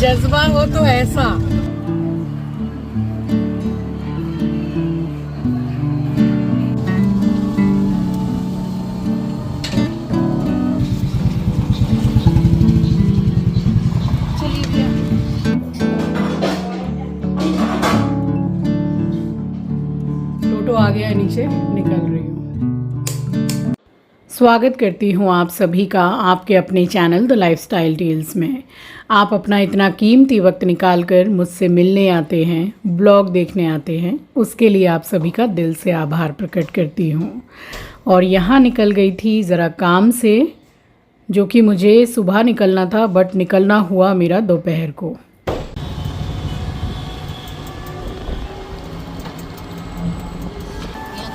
जज्बा हो तो ऐसा। टोटो आ गया है, नीचे निकल रही हूँ। स्वागत करती हूँ आप सभी का आपके अपने चैनल द लाइफस्टाइल टेल्स में। आप अपना इतना कीमती वक्त निकाल कर मुझसे मिलने आते हैं, ब्लॉग देखने आते हैं, उसके लिए आप सभी का दिल से आभार प्रकट करती हूँ। और यहाँ निकल गई थी ज़रा काम से, जो कि मुझे सुबह निकलना था, बट निकलना हुआ मेरा दोपहर को।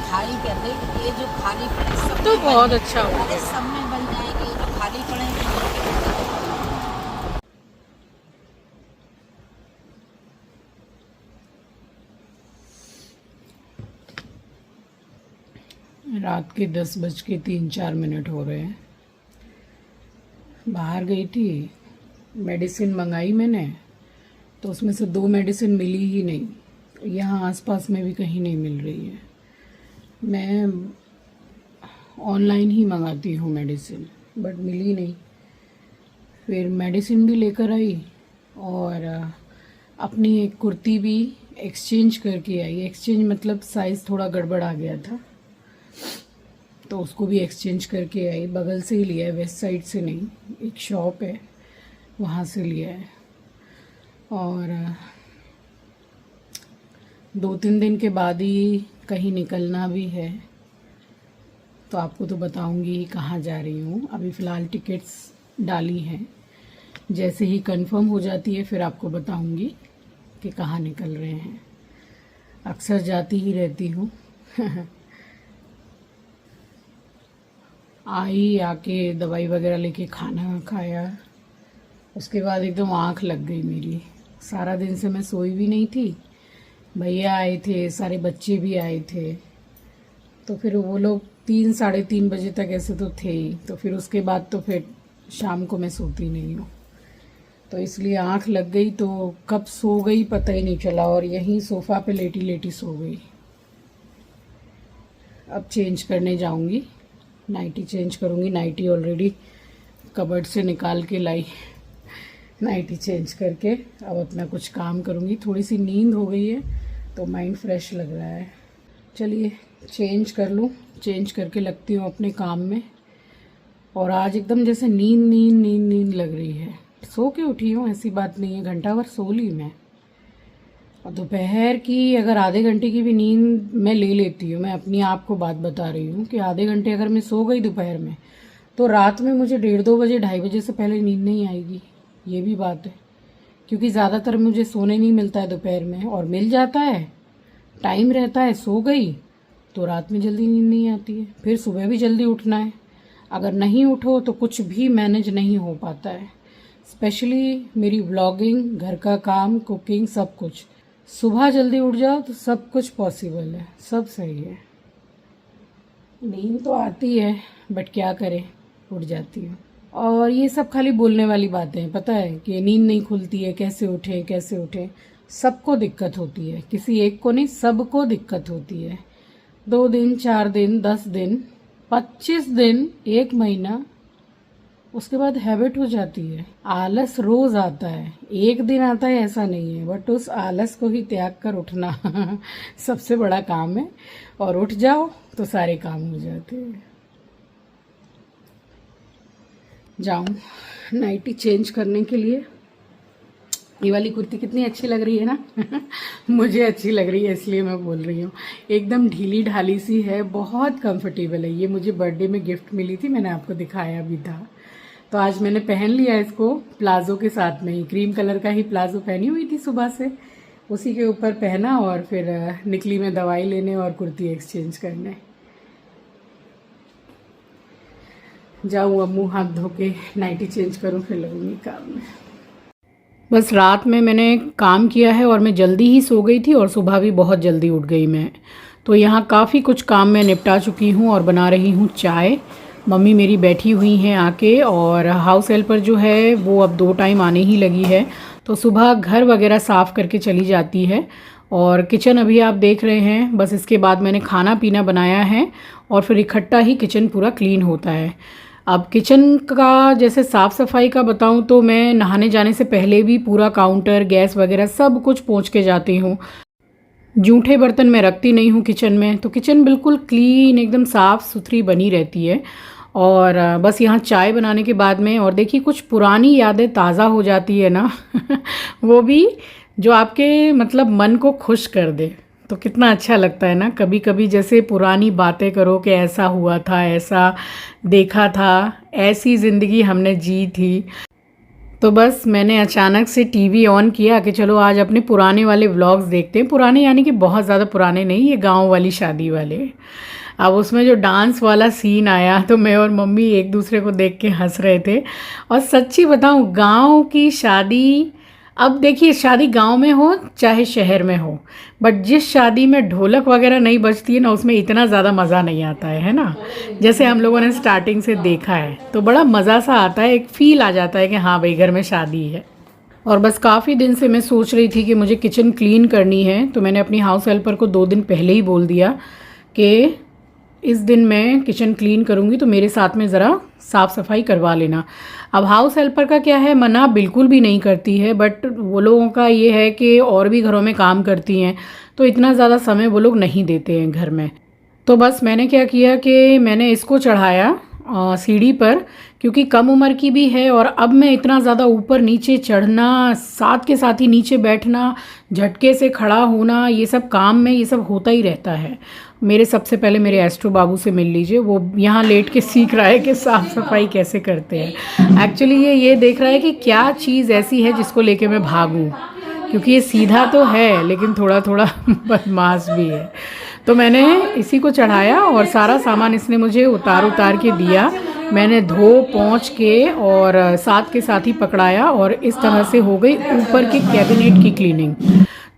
खाली कर दे, ये जो खाली पड़े सब तो बहुत अच्छा हो अरे गया। सब में बन जाएगी, जो खाली पड़े रात के 10:03-4 हो रहे हैं। बाहर गई थी, मेडिसिन मंगाई मैंने, तो उसमें से 2 मेडिसिन मिली ही नहीं। यहाँ आसपास में भी कहीं नहीं मिल रही है। मैं ऑनलाइन ही मंगाती हूँ मेडिसिन, बट मिली नहीं। फिर मेडिसिन भी लेकर आई और अपनी एक कुर्ती भी एक्सचेंज करके आई। एक्सचेंज मतलब साइज़ थोड़ा गड़बड़ आ गया था, तो उसको भी एक्सचेंज करके आई। बगल से ही लिया है, वेस्ट साइड से नहीं, एक शॉप है वहाँ से लिया है। और 2-3 दिन के बाद ही कहीं निकलना भी है, तो आपको तो बताऊंगी कहाँ जा रही हूँ। अभी फ़िलहाल टिकट्स डाली हैं, जैसे ही कंफर्म हो जाती है फिर आपको बताऊंगी कि कहाँ निकल रहे हैं। अक्सर जाती ही रहती हूँ। आई, आके दवाई वगैरह लेके खाना खाया, उसके बाद एकदम आँख लग गई मेरी। सारा दिन से मैं सोई भी नहीं थी। भैया आए थे, सारे बच्चे भी आए थे, तो फिर वो लोग 3-3:30 बजे तक ऐसे तो थे ही। तो फिर उसके बाद तो फिर शाम को मैं सोती नहीं हूँ, तो इसलिए आँख लग गई, तो कब सो गई पता ही नहीं चला, और यहीं सोफ़ा पे लेटी लेटी सो गई। अब चेंज करने जाऊँगी, नाइटी चेंज करूँगी। नाइटी ऑलरेडी कबर्ड से निकाल के लाई। नाइटी चेंज करके अब अपना कुछ काम करूँगी। थोड़ी सी नींद हो गई है तो माइंड फ्रेश लग रहा है। चलिए चेंज कर लूँ, चेंज करके लगती हूँ अपने काम में। और आज एकदम जैसे नींद नींद नींद नींद लग रही है। सो के उठी हूँ, ऐसी बात नहीं है, घंटा भर सो ली मैं। और दोपहर की अगर आधे घंटे की भी नींद मैं ले लेती हूँ, मैं अपनी आप को बात बता रही हूँ कि आधे घंटे अगर मैं सो गई दोपहर में, तो रात में मुझे 1:30-2 बजे 2:30 बजे से पहले नींद नहीं आएगी। ये भी बात है, क्योंकि ज़्यादातर मुझे सोने नहीं मिलता है दोपहर में, और मिल जाता है, टाइम रहता है, सो गई तो रात में जल्दी नींद नहीं आती है। फिर सुबह भी जल्दी उठना है, अगर नहीं उठो तो कुछ भी मैनेज नहीं हो पाता है। स्पेशली मेरी व्लॉगिंग, घर का काम, कुकिंग, सब कुछ। सुबह जल्दी उठ जाओ तो सब कुछ पॉसिबल है, सब सही है। नींद तो आती है, बट क्या करें, उठ जाती हूँ। और ये सब खाली बोलने वाली बातें हैं, पता है कि नींद नहीं खुलती है, कैसे उठे कैसे उठे। सबको दिक्कत होती है, किसी एक को नहीं, सबको दिक्कत होती है। 2 दिन, 4 दिन, 10 दिन, 25 दिन, 1 महीना, उसके बाद हैबिट हो जाती है। आलस रोज आता है, एक दिन आता है ऐसा नहीं है, बट उस आलस को ही त्याग कर उठना सबसे बड़ा काम है। और उठ जाओ तो सारे काम हो जाते हैं। जाऊं नाइटी चेंज करने के लिए। ये वाली कुर्ती कितनी अच्छी लग रही है ना मुझे अच्छी लग रही है, इसलिए मैं बोल रही हूँ। एकदम ढीली ढाली सी है, बहुत कंफर्टेबल है। ये मुझे बर्थडे में गिफ्ट मिली थी, मैंने आपको दिखाया भी था। तो आज मैंने पहन लिया इसको प्लाजो के साथ में ही। क्रीम कलर का ही प्लाजो पहनी हुई थी सुबह से, उसी के ऊपर पहना, और फिर निकली मैं दवाई लेने और कुर्ती एक्सचेंज करने। जाऊँ अब मुँह हाथ धो के नाइटी चेंज करूँ, फिर लगूंगी काम में। बस रात में मैंने काम किया है और मैं जल्दी ही सो गई थी, और सुबह भी बहुत जल्दी उठ गई मैं। तो यहाँ काफ़ी कुछ काम मैं निपटा चुकी हूँ और बना रही हूँ चाय। मम्मी मेरी बैठी हुई हैं आके, और हाउस हेल्पर जो है वो अब 2 टाइम आने ही लगी है। तो सुबह घर वगैरह साफ़ करके चली जाती है। और किचन अभी आप देख रहे हैं, बस इसके बाद मैंने खाना पीना बनाया है और फिर इकट्ठा ही किचन पूरा क्लीन होता है। अब किचन का जैसे साफ़ सफाई का बताऊं तो मैं नहाने जाने से पहले भी पूरा काउंटर, गैस वगैरह सब कुछ पोंछ के जाती हूँ। जूठे बर्तन मैं रखती नहीं हूँ किचन में, तो किचन बिल्कुल क्लीन एकदम साफ़ सुथरी बनी रहती है। और बस यहाँ चाय बनाने के बाद में, और देखिए कुछ पुरानी यादें ताज़ा हो जाती है ना वो भी जो आपके मतलब मन को खुश कर दे, तो कितना अच्छा लगता है ना। कभी कभी जैसे पुरानी बातें करो कि ऐसा हुआ था, ऐसा देखा था, ऐसी ज़िंदगी हमने जी थी। तो बस मैंने अचानक से टीवी ऑन किया कि चलो आज अपने पुराने वाले व्लॉग्स देखते हैं। पुराने यानी कि बहुत ज़्यादा पुराने नहीं, ये गांव वाली शादी वाले। अब उसमें जो डांस वाला सीन आया तो मैं और मम्मी एक दूसरे को देख के हंस रहे थे। और सच्ची बताऊं, गांव की शादी, अब देखिए शादी गांव में हो चाहे शहर में हो, बट जिस शादी में ढोलक वगैरह नहीं बजती है ना, उसमें इतना ज़्यादा मज़ा नहीं आता है ना। जैसे हम लोगों ने स्टार्टिंग से देखा है तो बड़ा मज़ा सा आता है, एक फ़ील आ जाता है कि हाँ भाई घर में शादी है। और बस काफ़ी दिन से मैं सोच रही थी कि मुझे किचन क्लीन करनी है, तो मैंने अपनी हाउस हेल्पर को 2 दिन पहले ही बोल दिया कि इस दिन मैं किचन क्लीन करूँगी तो मेरे साथ में ज़रा साफ़ सफाई करवा लेना। अब हाउस हेल्पर का क्या है, मना बिल्कुल भी नहीं करती है, बट वो लोगों का ये है कि और भी घरों में काम करती हैं तो इतना ज़्यादा समय वो लोग नहीं देते हैं घर में। तो बस मैंने क्या किया कि मैंने इसको चढ़ाया सीढ़ी पर, क्योंकि कम उम्र की भी है और अब मैं इतना ज़्यादा ऊपर नीचे चढ़ना, साथ के साथ ही नीचे बैठना, झटके से खड़ा होना, ये सब काम में ये सब होता ही रहता है। मेरे सबसे पहले मेरे एस्ट्रो बाबू से मिल लीजिए, वो यहाँ लेट के सीख रहा है कि साफ़ सफाई कैसे करते हैं। एक्चुअली ये देख रहा है कि क्या चीज़ ऐसी है जिसको लेके मैं भागूं, क्योंकि ये सीधा तो है लेकिन थोड़ा थोड़ा बदमाश भी है। तो मैंने इसी को चढ़ाया और सारा सामान इसने मुझे उतार के दिया। मैंने धो पोंछ के और साथ के साथ ही पकड़ाया और इस तरह से हो गई ऊपर के कैबिनेट की क्लीनिंग।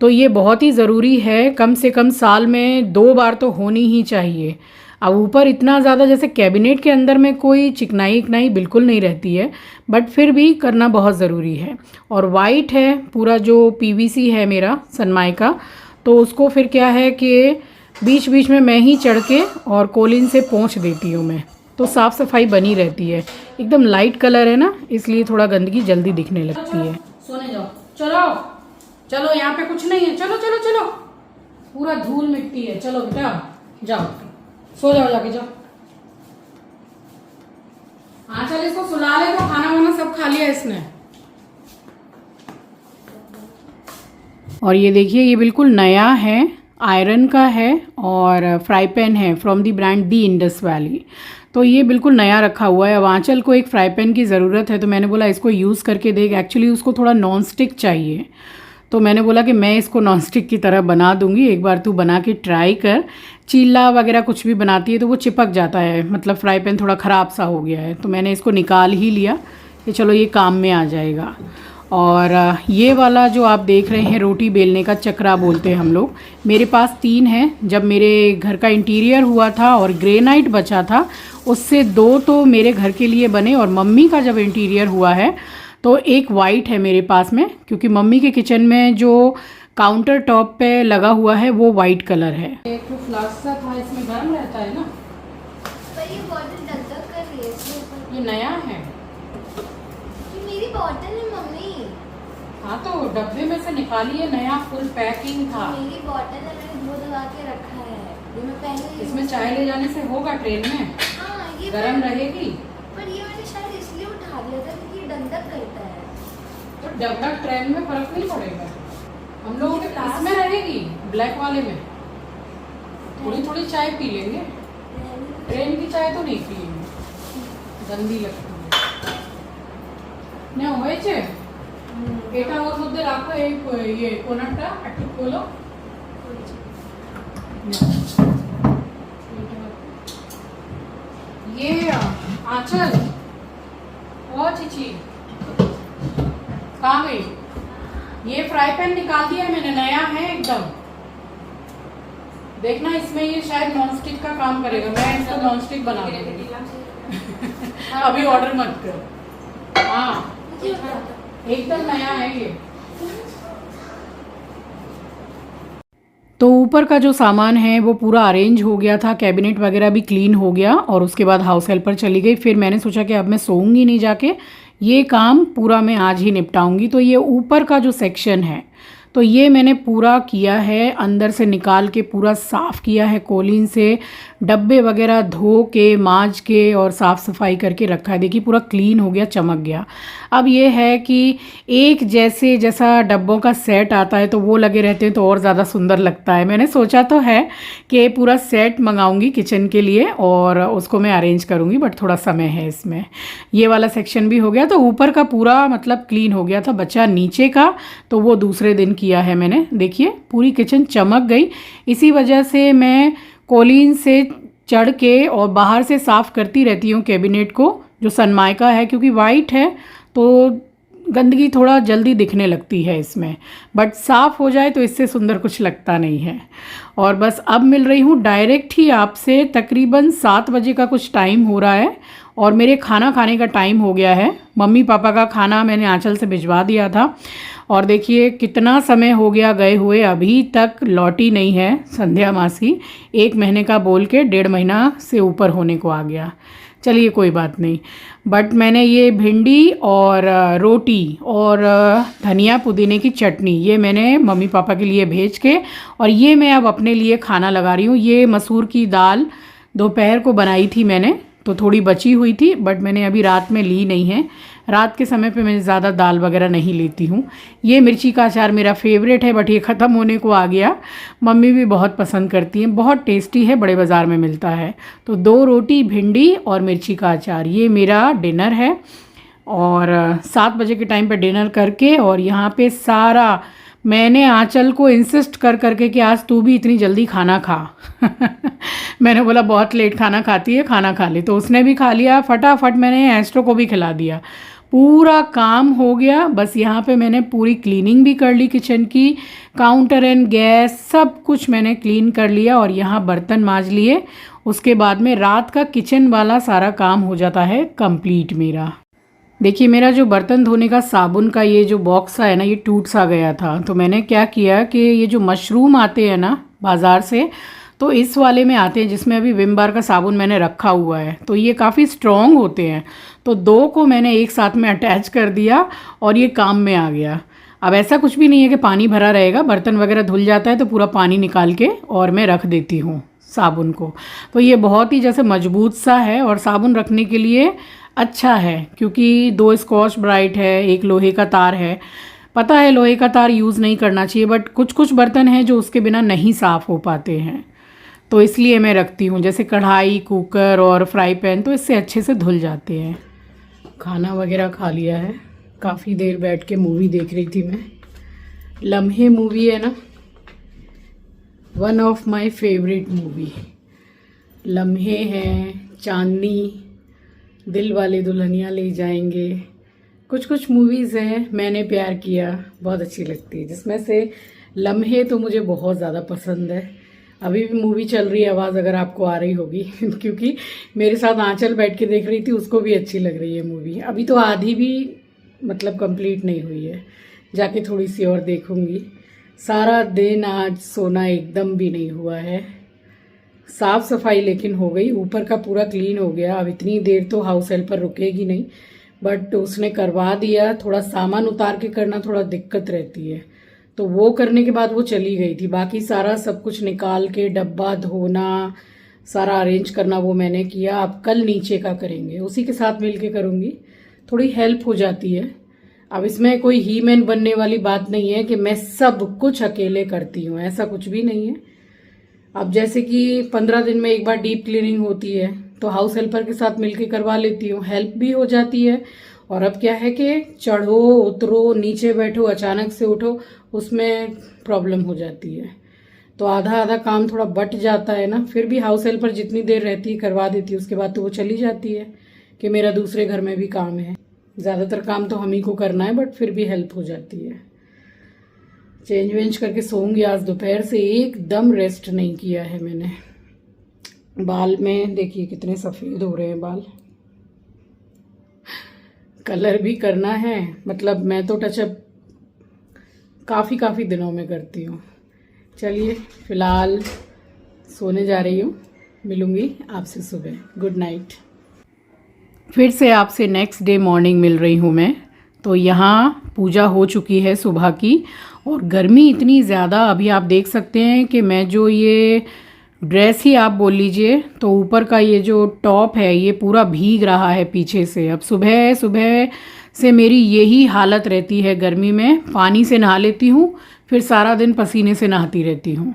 तो ये बहुत ही ज़रूरी है, कम से कम साल में 2 बार तो होनी ही चाहिए। अब ऊपर इतना ज़्यादा जैसे कैबिनेट के अंदर में कोई चिकनाई बिल्कुल नहीं रहती है, बट फिर भी करना बहुत ज़रूरी है। और वाइट है पूरा जो पीवीसी है मेरा सनमाइका, तो उसको फिर क्या है कि बीच बीच में मैं ही चढ़ के और कोलिन से पोंछ देती हूँ मैं, तो साफ़ सफाई बनी रहती है। एकदम लाइट कलर है ना, इसलिए थोड़ा गंदगी जल्दी दिखने लगती है। सोने जाओ, चलो चलो, यहाँ पे कुछ नहीं है, चलो चलो चलो, पूरा धूल मिट्टी है, चलो बेटा जाओ सो जाओ, जाके जाओ। हाँ चल इसको सुला ले, तो खाना वाना सब खा लिया इसने। और ये देखिए ये बिल्कुल नया है, आयरन का है और फ्राई पैन है from the brand the Indus valley. तो ये बिल्कुल नया रखा हुआ है। अब आंचल को एक फ्राई पैन की ज़रूरत है, तो मैंने बोला इसको यूज़ करके देख। एक्चुअली उसको थोड़ा नॉन स्टिक चाहिए, तो मैंने बोला कि मैं इसको नॉन स्टिक की तरह बना दूंगी, एक बार तू बना के ट्राई कर। चीला वगैरह कुछ भी बनाती है तो वो चिपक जाता है, मतलब फ्राई पैन थोड़ा ख़राब सा हो गया है, तो मैंने इसको निकाल ही लिया कि चलो ये काम में आ जाएगा। और ये वाला जो आप देख रहे हैं रोटी बेलने का चक्रा बोलते हैं हम लोग, मेरे पास 3 हैं। जब मेरे घर का इंटीरियर हुआ था और ग्रेनाइट बचा था, उससे 2 तो मेरे घर के लिए बने, और मम्मी का जब इंटीरियर हुआ है तो एक वाइट है मेरे पास में, क्योंकि मम्मी के किचन में जो काउंटर टॉप पे लगा हुआ है वो वाइट कलर है। एक तो फ्लास्क था, इसमें गर्म रहता है ना, पर ये बॉटल दग-दग कर रही है इसमें। ये नया है। ये मेरी बॉटल है मम्मी। हाँ तो डब्बे में से निकालिए, नया फुल पैकिंग था। मेरी बॉटल है, मैंने धो दबा के रखा है, ये मैं पहले। इसमें चाय ले जाने से होगा ट्रेन में? हाँ ये गर्म रहेगी। पर ये मैंने शायद इसलिए उठा लिया था क्योंकि ये दग-दग करता है। तो डगडग ट्रेन में फर्क नहीं पड़ेगा, हम लोगों के इसमें रहेगी, ब्लैक वाले में थोड़ी थोड़ी चाय पी लेंगे, ट्रेन की चाय तो नहीं पिएंगे, गंदी लगती है। না হয়েছে এটা ওর মধ্যে রাখো, এই ये কোনাটা একটু খোলো। ये आंचल ओ चीची कहाँ गई? ये फ्राई पैन निकाल दिया मैंने, नया है एकदम। देखना इसमें ये शायद नॉनस्टिक का काम करेगा, मैं इसको नॉनस्टिक बना दूंगी। अभी ऑर्डर मत कर। हाँ एकदम नया है ये। तो ऊपर का जो सामान है वो पूरा अरेंज हो गया था, कैबिनेट वगैरह भी क्लीन हो गया और उसके बाद हाउस हेल्पर चली गई। फिर मैंने सोचा कि अब मैं सोऊंगी नहीं जाके, ये काम पूरा मैं आज ही निपटाऊंगी। तो ये ऊपर का जो सेक्शन है तो ये मैंने पूरा किया है, अंदर से निकाल के पूरा साफ़ किया है कोलीन से, डब्बे वगैरह धो के मांज के और साफ़ सफाई करके रखा है। देखिए पूरा क्लीन हो गया, चमक गया। अब ये है कि एक जैसा डब्बों का सेट आता है तो वो लगे रहते हैं तो और ज़्यादा सुंदर लगता है। मैंने सोचा तो है कि पूरा सेट मंगाऊंगी किचन के लिए और उसको मैं अरेंज करूंगी, बट थोड़ा समय है इसमें। ये वाला सेक्शन भी हो गया, तो ऊपर का पूरा मतलब क्लीन हो गया था, बचा नीचे का तो वो दूसरे दिन किया है मैंने। देखिए पूरी किचन चमक गई। इसी वजह से मैं कोलीन से चढ़ के और बाहर से साफ़ करती रहती हूँ कैबिनेट को, जो सनमाइका है, क्योंकि वाइट है तो गंदगी थोड़ा जल्दी दिखने लगती है इसमें, बट साफ़ हो जाए तो इससे सुंदर कुछ लगता नहीं है। और बस अब मिल रही हूँ डायरेक्ट ही आपसे। तकरीबन 7 बजे का कुछ टाइम हो रहा है और मेरे खाना खाने का टाइम हो गया है। मम्मी पापा का खाना मैंने आंचल से भिजवा दिया था और देखिए कितना समय हो गया गए हुए, अभी तक लौटी नहीं है संध्या मासी। 1 महीने का बोल के 1.5 महीना से ऊपर होने को आ गया। चलिए कोई बात नहीं, बट मैंने ये भिंडी और रोटी और धनिया पुदीने की चटनी ये मैंने मम्मी पापा के लिए भेज के, और ये मैं अब अपने लिए खाना लगा रही हूँ। ये मसूर की दाल दोपहर को बनाई थी मैंने, तो थोड़ी बची हुई थी, बट मैंने अभी रात में ली नहीं है। रात के समय पे मैं ज़्यादा दाल वगैरह नहीं लेती हूँ। ये मिर्ची का अचार मेरा फेवरेट है, बट ये ख़त्म होने को आ गया। मम्मी भी बहुत पसंद करती हैं, बहुत टेस्टी है, बड़े बाज़ार में मिलता है। तो 2 रोटी, भिंडी और मिर्ची का अचार, ये मेरा डिनर है। और 7 बजे के टाइम पे डिनर करके, और यहाँ पे सारा मैंने आंचल को इंसिस्ट कर करके कि आज तू भी इतनी जल्दी खाना खा मैंने बोला बहुत लेट खाना खाती है, खाना खा ले, तो उसने भी खा लिया। फटाफट मैंने एस्ट्रो को भी खिला दिया। पूरा काम हो गया। बस यहाँ पे मैंने पूरी क्लीनिंग भी कर ली किचन की, काउंटर एंड गैस सब कुछ मैंने क्लीन कर लिया और यहाँ बर्तन मांज लिए। उसके बाद में रात का किचन वाला सारा काम हो जाता है कंप्लीट मेरा। देखिए मेरा जो बर्तन धोने का साबुन का ये जो बॉक्स है ना, ये टूट सा गया था। तो मैंने क्या किया कि ये जो मशरूम आते हैं ना बाज़ार से, तो इस वाले में आते हैं जिसमें अभी विम बार का साबुन मैंने रखा हुआ है, तो ये काफ़ी स्ट्रॉन्ग होते हैं। तो 2 को मैंने एक साथ में अटैच कर दिया और ये काम में आ गया। अब ऐसा कुछ भी नहीं है कि पानी भरा रहेगा, बर्तन वगैरह धुल जाता है तो पूरा पानी निकाल के और मैं रख देती हूँ साबुन को। तो ये बहुत ही जैसे मजबूत सा है और साबुन रखने के लिए अच्छा है, क्योंकि 2 स्कॉच ब्राइट है, 1 लोहे का तार है। पता है लोहे का तार यूज़ नहीं करना चाहिए, बट कुछ कुछ बर्तन हैं जो उसके बिना नहीं साफ़ हो पाते हैं, तो इसलिए मैं रखती हूँ। जैसे कढ़ाई, कुकर और फ्राई पैन, तो इससे अच्छे से धुल जाते हैं। खाना वगैरह खा लिया है, काफ़ी देर बैठ के मूवी देख रही थी मैं। लम्हे मूवी है ना, one of my favourite movie. लम्हे हैं, चांदनी, दिल वाले दुल्हनिया ले जाएंगे, कुछ कुछ मूवीज़ हैं। मैंने प्यार किया बहुत अच्छी लगती है, जिसमें से लम्हे तो मुझे बहुत ज़्यादा पसंद है। अभी भी मूवी चल रही है, आवाज़ अगर आपको आ रही होगी क्योंकि मेरे साथ आंचल बैठ के देख रही थी, उसको भी अच्छी लग रही है मूवी। अभी तो आधी भी मतलब कंप्लीट नहीं हुई है, जाके थोड़ी सी और देखूंगी। सारा दिन आज सोना एकदम भी नहीं हुआ है। साफ़ सफाई लेकिन हो गई, ऊपर का पूरा क्लीन हो गया। अब इतनी देर तो हाउस हेल्पर रुकेगी नहीं, बट उसने करवा दिया। थोड़ा सामान उतार के करना थोड़ा दिक्कत रहती है, तो वो करने के बाद वो चली गई थी। बाकी सारा सब कुछ निकाल के डब्बा धोना, सारा अरेंज करना वो मैंने किया। अब कल नीचे का करेंगे, उसी के साथ मिल के करूँगी, थोड़ी हेल्प हो जाती है। अब इसमें कोई ही मैन बनने वाली बात नहीं है कि मैं सब कुछ अकेले करती हूँ, ऐसा कुछ भी नहीं है। अब जैसे कि 15 दिन में एक बार डीप क्लीनिंग होती है, तो हाउस हेल्पर के साथ मिलके करवा लेती हूँ, हेल्प भी हो जाती है। और अब क्या है कि चढ़ो उतरो, नीचे बैठो, अचानक से उठो, उसमें प्रॉब्लम हो जाती है। तो आधा आधा काम थोड़ा बट जाता है ना। फिर भी हाउस हेल्पर जितनी देर रहती है करवा देती है, उसके बाद तो वो चली जाती है कि मेरा दूसरे घर में भी काम है। ज़्यादातर काम तो हम ही को करना है, बट फिर भी हेल्प हो जाती है। चेंज वेंज करके सोऊंगी। आज दोपहर से एकदम रेस्ट नहीं किया है मैंने। बाल में देखिए कितने सफ़ेद हो रहे हैं बाल। कलर भी करना है, मतलब मैं तो टचअप काफ़ी दिनों में करती हूँ। चलिए फ़िलहाल सोने जा रही हूँ, मिलूँगी आपसे सुबह। Good night. फिर से आपसे नेक्स्ट डे मॉर्निंग मिल रही हूँ मैं। तो यहाँ पूजा हो चुकी है सुबह की, और गर्मी इतनी ज़्यादा, अभी आप देख सकते हैं कि मैं जो ये ड्रेस ही आप बोल लीजिए, तो ऊपर का ये जो टॉप है ये पूरा भीग रहा है पीछे से। अब सुबह सुबह से मेरी यही हालत रहती है गर्मी में। पानी से नहा लेती हूँ, फिर सारा दिन पसीने से नहाती रहती हूँ,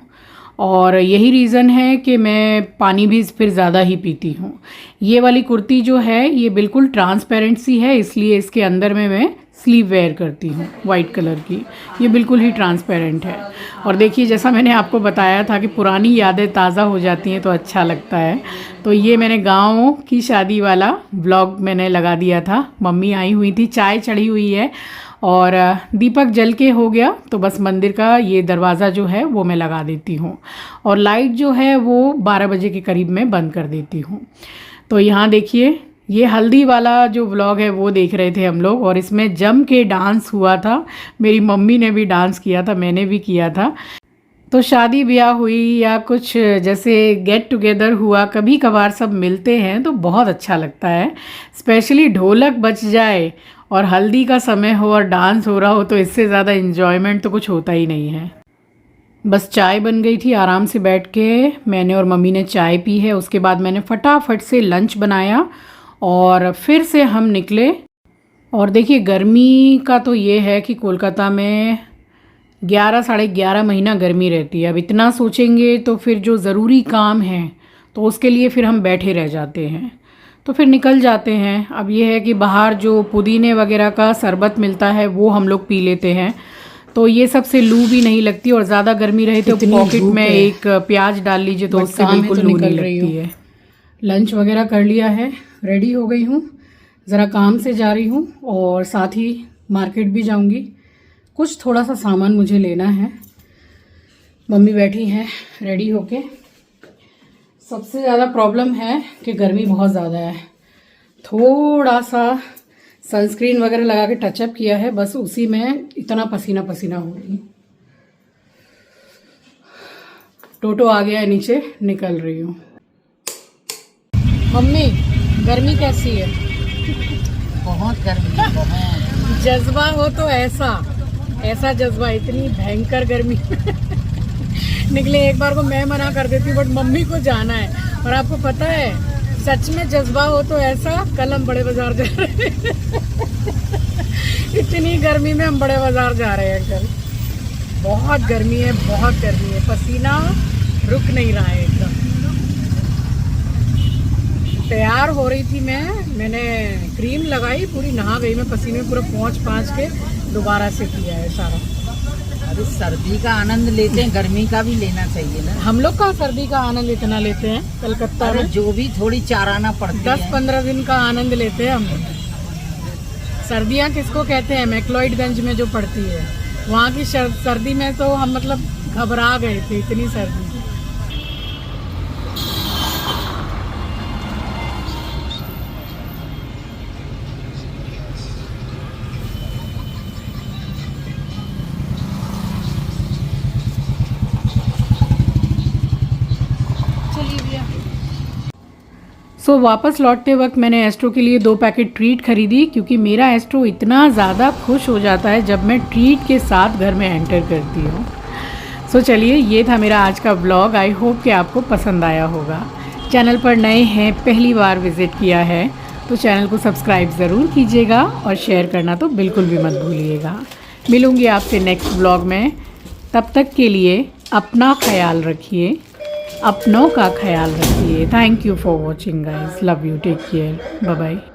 और यही रीज़न है कि मैं पानी भी फिर ज़्यादा ही पीती हूँ। ये वाली कुर्ती जो है ये बिल्कुल ट्रांसपेरेंट सी है, इसलिए इसके अंदर में मैं स्लीव वेयर करती हूँ वाइट कलर की। ये बिल्कुल ही ट्रांसपेरेंट है। और देखिए, जैसा मैंने आपको बताया था कि पुरानी यादें ताज़ा हो जाती हैं तो अच्छा लगता है। तो ये मैंने गाँव की शादी वाला व्लॉग मैंने लगा दिया था। मम्मी आई हुई थी, चाय चढ़ी हुई है और दीपक जल के हो गया, तो बस मंदिर का ये दरवाज़ा जो है वो मैं लगा देती हूँ, और लाइट जो है वो 12 बजे के करीब में बंद कर देती हूँ। तो यहाँ देखिए, ये हल्दी वाला जो व्लॉग है वो देख रहे थे हम लोग, और इसमें जम के डांस हुआ था। मेरी मम्मी ने भी डांस किया था, मैंने भी किया था। तो शादी ब्याह हुई या कुछ जैसे गेट टुगेदर हुआ, कभी कभार सब मिलते हैं तो बहुत अच्छा लगता है। स्पेशली ढोलक बज जाए और हल्दी का समय हो और डांस हो रहा हो, तो इससे ज़्यादा इन्जॉयमेंट तो कुछ होता ही नहीं है। बस चाय बन गई थी, आराम से बैठ के मैंने और मम्मी ने चाय पी है। उसके बाद मैंने फटाफट से लंच बनाया और फिर से हम निकले। और देखिए, गर्मी का तो ये है कि कोलकाता में 11 साढ़े 11 महीना गर्मी रहती है। अब इतना सोचेंगे तो फिर जो ज़रूरी काम है तो उसके लिए फिर हम बैठे रह जाते हैं, तो फिर निकल जाते हैं। अब ये है कि बाहर जो पुदीने वगैरह का शरबत मिलता है वो हम लोग पी लेते हैं, तो ये सबसे लू भी नहीं लगती। और ज़्यादा गर्मी रहे तो पॉकेट में एक प्याज डाल लीजिए तो उससे बिल्कुल लू नहीं लगती है। लंच वगैरह कर लिया है, रेडी हो गई हूँ, ज़रा काम से जा रही हूँ और साथ ही मार्केट भी जाऊँगी। कुछ थोड़ा सा सामान मुझे लेना है। मम्मी बैठी हैं रेडी होके। सबसे ज़्यादा प्रॉब्लम है कि गर्मी बहुत ज़्यादा है। थोड़ा सा सनस्क्रीन वगैरह लगा के टचअप किया है, बस उसी में इतना पसीना पसीना हो रही। टोटो आ गया है नीचे, निकल रही हूँ। मम्मी, गर्मी कैसी है? बहुत गर्मी है, बहुत। जज्बा हो तो ऐसा जज्बा, इतनी भयंकर गर्मी निकले। एक बार को मैं मना कर देती हूँ, बट मम्मी को जाना है। और आपको पता है, सच में जज्बा हो तो ऐसा, कल हम बड़े बाजार जा रहे हैं इतनी गर्मी में हम बड़े बाजार जा रहे हैं कल। बहुत गर्मी है, बहुत गर्मी है, पसीना रुक नहीं रहा है एकदम। तैयार हो रही थी मैंने क्रीम लगाई, पूरी नहा गई मैं पसीने में, पूरा पहुँच के दोबारा से किया है सारा। अरे सर्दी का आनंद लेते हैं, गर्मी का भी लेना चाहिए ना। हम लोग का सर्दी का आनंद इतना लेते हैं कलकत्ता में, जो भी थोड़ी चाराना पड़ती है। 10-15 दिन का आनंद लेते हैं हम। सर्दियाँ किसको कहते हैं? मैक्लोइडगंज में जो पड़ती है वहाँ की सर्दी में तो हम मतलब घबरा गए थे, इतनी सर्दी। सो वापस लौटते वक्त मैंने एस्ट्रो के लिए 2 पैकेट ट्रीट खरीदी, क्योंकि मेरा एस्ट्रो इतना ज़्यादा खुश हो जाता है जब मैं ट्रीट के साथ घर में एंटर करती हूँ। सो चलिए, ये था मेरा आज का व्लॉग। आई होप कि आपको पसंद आया होगा। चैनल पर नए हैं, पहली बार विज़िट किया है तो चैनल को सब्सक्राइब ज़रूर कीजिएगा और शेयर करना तो बिल्कुल भी मत भूलिएगा। मिलूँगी आपसे नेक्स्ट व्लॉग में, तब तक के लिए अपना ख्याल रखिए, अपनों का ख्याल रखिए। Thank you for watching guys, love you, take care, bye bye.